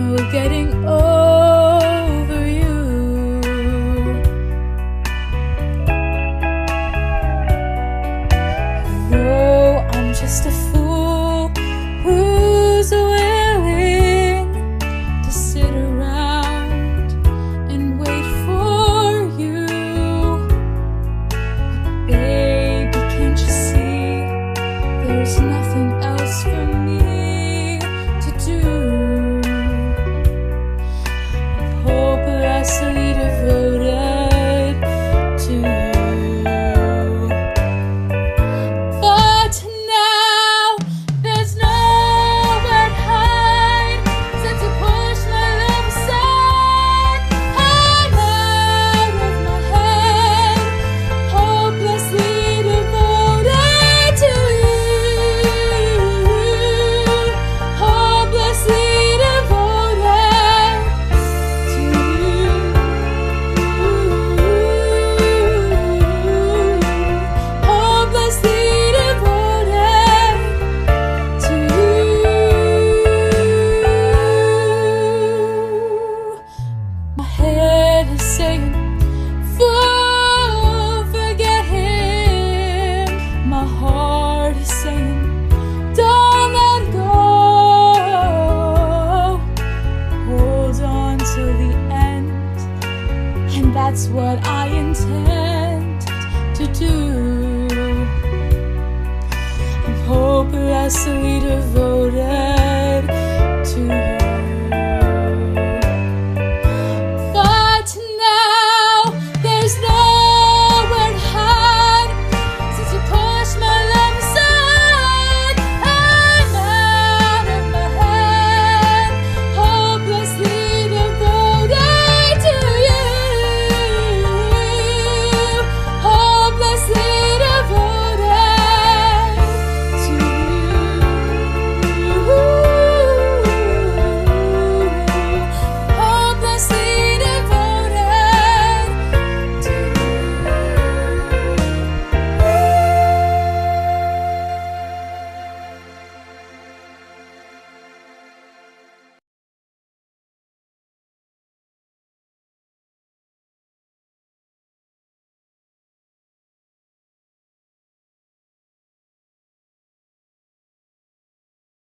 no getting over you. No, I'm just a fool who's willing to sit around and wait for you. But baby, can't you see there's nothing else for me to do? I'm hopelessly devoted to you. But now there's nowhere to hide, except to push my love aside. I'm out of my head, hopelessly devoted to you. Hopelessly devoted to you. Hopelessly devoted to you. My head is saying, fool, forget him. My heart is saying, don't let go. Hold on till the end, and that's what I intend to do. I'm hopelessly devoted